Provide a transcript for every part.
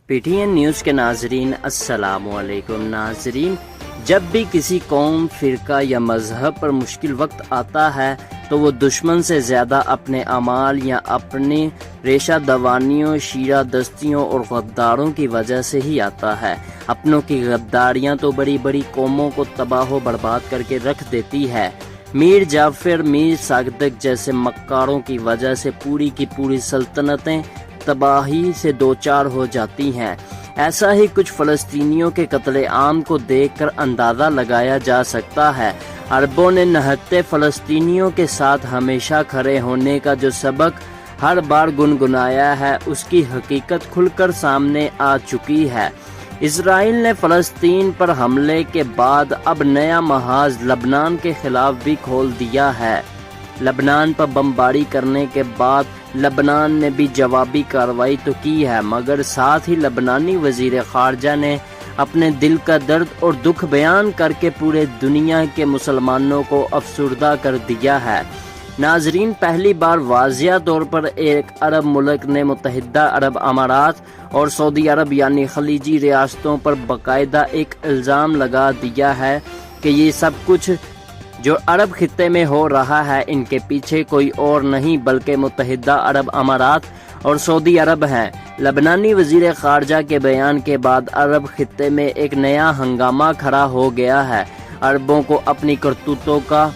P T N news کے ناظرین السلام علیکم۔ ناظرین، جب بھی کسی قوم، فرقہ یا مذہب پر مشکل وقت آتا ہے تو وہ دشمن سے زیادہ اپنے اعمال یا اپنی ریشہ دوانیوں، شیرہ دستیوں اور غداروں کی وجہ سے ہی آتا ہے۔ اپنوں کی غداریاں تو بڑی بڑی قوموں کو تباہ و برباد کر کے رکھ دیتی ہے۔ میر جعفر، میر صادق جیسے مکاروں کی وجہ سے پوری کی پوری سلطنتیں تباہی سے دوچار ہو جاتی ہیں۔ ایسا ہی کچھ فلسطینیوں کے قتل عام کو دیکھ کر اندازہ لگایا جا سکتا ہے۔ عربوں نے نہتے فلسطینیوں کے ساتھ ہمیشہ کھڑے ہونے کا جو سبق ہر بار گنگنایا ہے، اس کی حقیقت کھل کر سامنے آ چکی ہے۔ اسرائیل نے فلسطین پر حملے کے بعد اب نیا محاذ لبنان کے خلاف بھی کھول دیا ہے۔ لبنان پر بمباری کرنے کے بعد لبنان نے بھی جوابی کارروائی تو کی ہے، مگر ساتھ ہی لبنانی وزیر خارجہ نے اپنے دل کا درد اور دکھ بیان کر کے پورے دنیا کے مسلمانوں کو افسردہ کر دیا ہے۔ ناظرین، پہلی بار واضح طور پر ایک عرب ملک نے متحدہ عرب امارات اور سعودی عرب یعنی خلیجی ریاستوں پر باقاعدہ ایک الزام لگا دیا ہے کہ یہ سب کچھ جو عرب خطے میں ہو رہا ہے ان کے پیچھے کوئی اور نہیں بلکہ متحدہ عرب امارات اور سعودی عرب ہیں۔ لبنانی وزیر خارجہ کے بیان کے بعد عرب خطے میں ایک نیا ہنگامہ کھڑا ہو گیا ہے۔ عربوں کو اپنی کرتوتوں کا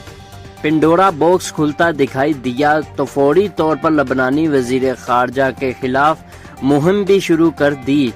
پنڈورا باکس کھلتا دکھائی دیا تو فوری طور پر لبنانی وزیر خارجہ کے خلاف مہم بھی شروع کر دی۔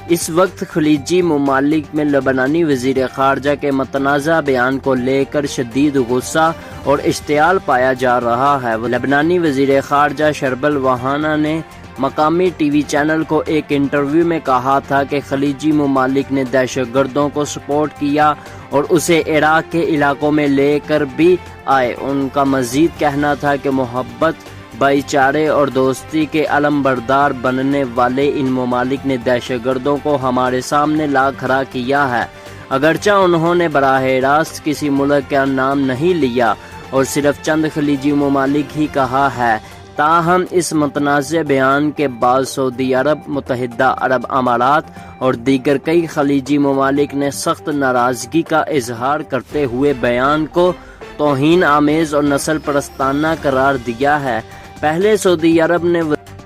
اس وقت خلیجی ممالک میں لبنانی وزیر خارجہ کے متنازع بیان کو لے کر شدید غصہ اور اشتعال پایا جا رہا ہے۔ لبنانی وزیر خارجہ شربل وہانہ نے مقامی ٹی وی چینل کو ایک انٹرویو میں کہا تھا کہ خلیجی ممالک نے دہشت گردوں کو سپورٹ کیا اور اسے عراق کے علاقوں میں لے کر بھی آئے۔ ان کا مزید کہنا تھا کہ محبت، بھائی چارے اور دوستی کے علم بردار بننے والے ان ممالک نے دہشت گردوں کو ہمارے سامنے لا کھڑا کیا ہے۔ اگرچہ انہوں نے براہ راست کسی ملک کا نام نہیں لیا اور صرف چند خلیجی ممالک ہی کہا ہے، تاہم اس متنازع بیان کے بعد سعودی عرب، متحدہ عرب امارات اور دیگر کئی خلیجی ممالک نے سخت ناراضگی کا اظہار کرتے ہوئے بیان کو توہین آمیز اور نسل پرستانہ قرار دیا ہے۔ پہلے سعودی عرب نے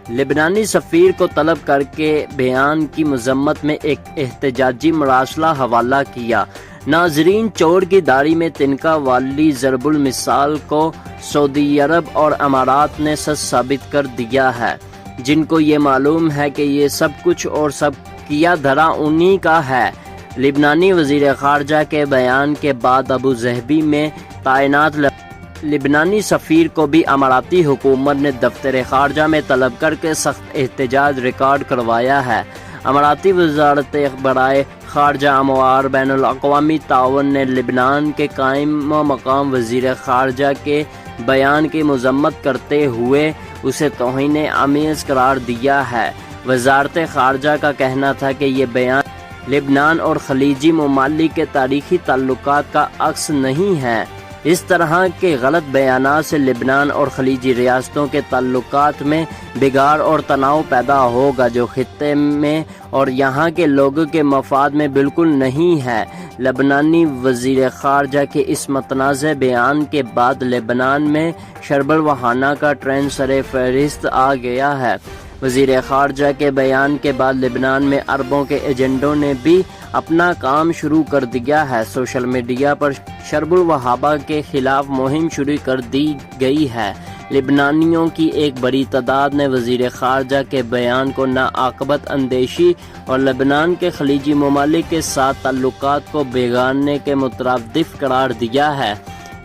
لبنانی سفیر کو طلب کر کے بیان کی مذمت میں ایک احتجاجی مراسلہ حوالہ کیا۔ ناظرین، چور کی داڑھی میں تنکا والی ضرب المثال کو سعودی عرب اور امارات نے سچ ثابت کر دیا ہے۔ جن کو یہ معلوم ہے کہ یہ سب کچھ اور سب کیا دھرا انہی کا ہے۔ لبنانی وزیر خارجہ کے بیان کے بعد ابو ظہبی میں تعینات لبنانی سفیر کو بھی اماراتی حکومت نے دفتر خارجہ میں طلب کر کے سخت احتجاج ریکارڈ کروایا ہے۔ اماراتی وزارت برائے خارجہ امور بین الاقوامی تعاون نے لبنان کے قائم مقام وزیر خارجہ کے بیان کی مذمت کرتے ہوئے اسے توہین آمیز قرار دیا ہے۔ وزارت خارجہ کا کہنا تھا کہ یہ بیان لبنان اور خلیجی ممالک کے تاریخی تعلقات کا عکس نہیں ہے۔ اس طرح کے غلط بیانات سے لبنان اور خلیجی ریاستوں کے تعلقات میں بگاڑ اور تناؤ پیدا ہوگا جو خطے میں اور یہاں کے لوگوں کے مفاد میں بالکل نہیں ہے۔ لبنانی وزیر خارجہ کے اس متنازع بیان کے بعد لبنان میں شربل وہانہ کا ٹرینڈ سر فہرست آ گیا ہے۔ وزیر خارجہ کے بیان کے بعد لبنان میں عربوں کے ایجنٹوں نے بھی اپنا کام شروع کر دیا ہے۔ سوشل میڈیا پر شرب الوہابہ کے خلاف مہم شروع کر دی گئی ہے۔ لبنانیوں کی ایک بڑی تعداد نے وزیر خارجہ کے بیان کو ناعاقبت اندیشی اور لبنان کے خلیجی ممالک کے ساتھ تعلقات کو بگاڑنے کے مترادف قرار دیا ہے۔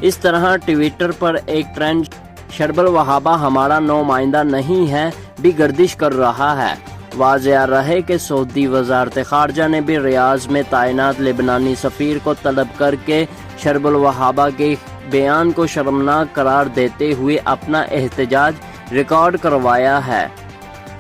اس طرح ٹویٹر پر ایک ٹرینڈ شرب الوہابہ ہمارا نمائندہ نہیں ہے بھی گردش کر رہا ہے۔ واضح رہے کہ سعودی وزارت خارجہ نے بھی ریاض میں تعینات لبنانی سفیر کو طلب کر کے شرب الوہابہ کے بیان کو شرمناک قرار دیتے ہوئے اپنا احتجاج ریکارڈ کروایا ہے۔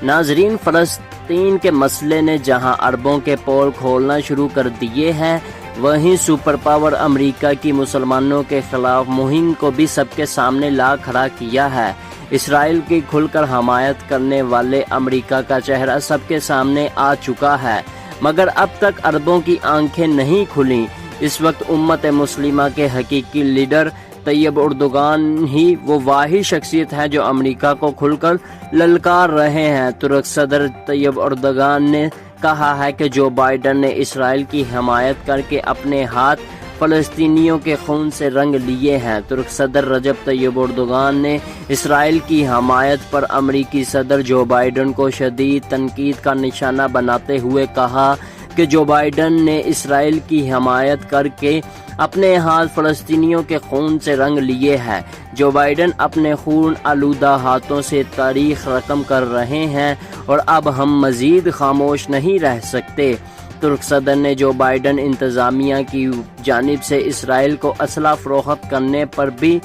ناظرین، فلسطین کے مسئلے نے جہاں عربوں کے پول کھولنا شروع کر دیے ہیں، وہیں سپر پاور امریکہ کی مسلمانوں کے خلاف مہم کو بھی سب کے سامنے لا کھڑا کیا ہے۔ اسرائیل کی کھل کر حمایت کرنے والے امریکہ کا چہرہ سب کے سامنے آ چکا ہے، مگر اب تک عربوں کی آنکھیں نہیں کھلیں۔ اس وقت امت مسلمہ کے حقیقی لیڈر طیب اردوغان ہی وہ واحد شخصیت ہے جو امریکہ کو کھل کر للکار رہے ہیں۔ ترک صدر طیب اردوغان نے کہا ہے کہ جو بائیڈن نے اسرائیل کی حمایت کر کے اپنے ہاتھ فلسطینیوں کے خون سے رنگ لیے ہیں۔ ترک صدر رجب طیب اردوغان نے اسرائیل کی حمایت پر امریکی صدر جو بائیڈن کو شدید تنقید کا نشانہ بناتے ہوئے کہا کہ جو بائیڈن نے اسرائیل کی حمایت کر کے اپنے ہاتھ فلسطینیوں کے خون سے رنگ لیے ہیں۔ جو بائیڈن اپنے خون آلودہ ہاتھوں سے تاریخ رقم کر رہے ہیں اور اب ہم مزید خاموش نہیں رہ سکتے۔ ترک صدر نے جو بائیڈن انتظامیہ کی جانب سے اسرائیل کو اسلحہ فروخت کرنے پر بھی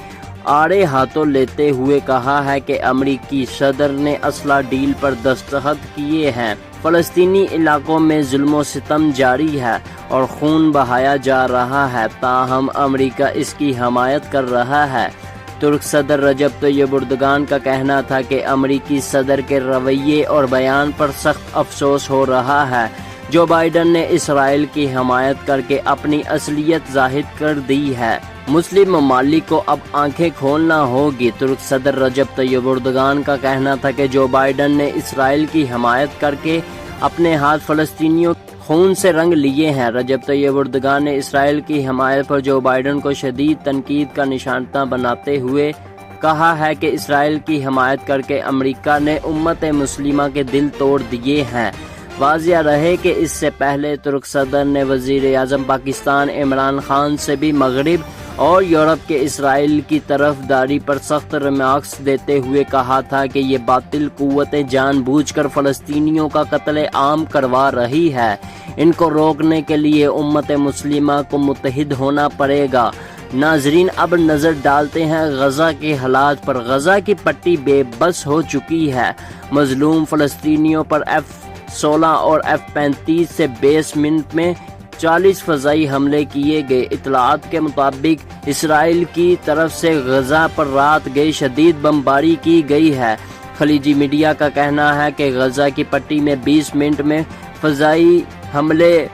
آڑے ہاتھوں لیتے ہوئے کہا ہے کہ امریکی صدر نے اسلحہ ڈیل پر دستخط کیے ہیں۔ فلسطینی علاقوں میں ظلم و ستم جاری ہے اور خون بہایا جا رہا ہے، تاہم امریکہ اس کی حمایت کر رہا ہے۔ ترک صدر رجب طیب اردوغان کا کہنا تھا کہ امریکی صدر کے رویے اور بیان پر سخت افسوس ہو رہا ہے۔ جو بائیڈن نے اسرائیل کی حمایت کر کے اپنی اصلیت ظاہر کر دی ہے۔ مسلم ممالک کو اب آنکھیں کھولنا ہوگی۔ ترک صدر رجب طیب اردوغان کا کہنا تھا کہ جو بائیڈن نے اسرائیل کی حمایت کر کے اپنے ہاتھ فلسطینیوں خون سے رنگ لیے ہیں۔ رجب طیب اردوغان نے اسرائیل کی حمایت پر جو بائیڈن کو شدید تنقید کا نشانہ بناتے ہوئے کہا ہے کہ اسرائیل کی حمایت کر کے امریکہ نے امت مسلمہ کے دل توڑ دیے ہیں۔ واضح رہے کہ اس سے پہلے ترک صدر نے وزیر اعظم پاکستان عمران خان سے بھی مغرب اور یورپ کے اسرائیل کی طرفداری پر سخت ریمارکس دیتے ہوئے کہا تھا کہ یہ باطل قوتیں جان بوجھ کر فلسطینیوں کا قتل عام کروا رہی ہے۔ ان کو روکنے کے لیے امت مسلمہ کو متحد ہونا پڑے گا۔ ناظرین، اب نظر ڈالتے ہیں غزہ کے حالات پر۔ غزہ کی پٹی بے بس ہو چکی ہے۔ مظلوم فلسطینیوں پر F-16 اور F-35 سے 20 منٹ میں 40 فضائی حملے کیے گئے۔ اطلاعات کے مطابق اسرائیل کی طرف سے غزہ پر رات گئے شدید بمباری کی گئی ہے۔ خلیجی میڈیا کا کہنا ہے کہ غزہ کی پٹی میں 20 منٹ میں فضائی حملے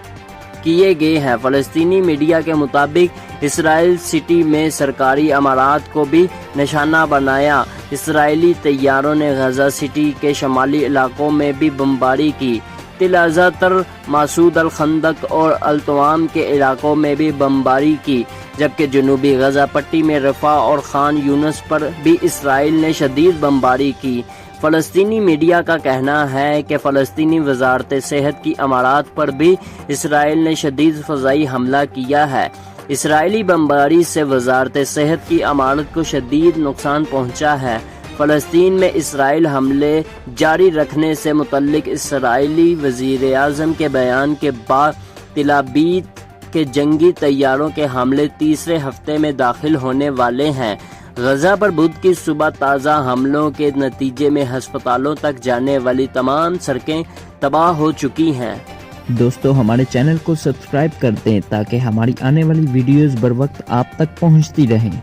کیے گئے ہیں۔ فلسطینی میڈیا کے مطابق اسرائیل سٹی میں سرکاری عمارات کو بھی نشانہ بنایا۔ اسرائیلی طیاروں نے غزہ سٹی کے شمالی علاقوں میں بھی بمباری کی۔ تل ازر، مسعود الخندق اور التوام کے علاقوں میں بھی بمباری کی، جبکہ جنوبی غزہ پٹی میں رفح اور خان یونس پر بھی اسرائیل نے شدید بمباری کی۔ فلسطینی میڈیا کا کہنا ہے کہ فلسطینی وزارت صحت کی عمارات پر بھی اسرائیل نے شدید فضائی حملہ کیا ہے۔ اسرائیلی بمباری سے وزارت صحت کی عمارت کو شدید نقصان پہنچا ہے۔ فلسطین میں اسرائیل حملے جاری رکھنے سے متعلق اسرائیلی وزیر اعظم کے بیان کے بعد تل ابیب کے جنگی طیاروں کے حملے تیسرے ہفتے میں داخل ہونے والے ہیں۔ غزہ پر بدھ کی صبح تازہ حملوں کے نتیجے میں ہسپتالوں تک جانے والی تمام سڑکیں تباہ ہو چکی ہیں۔ دوستو، ہمارے چینل کو سبسکرائب کر دیں تاکہ ہماری آنے والی ویڈیوز بر وقت آپ تک پہنچتی رہیں۔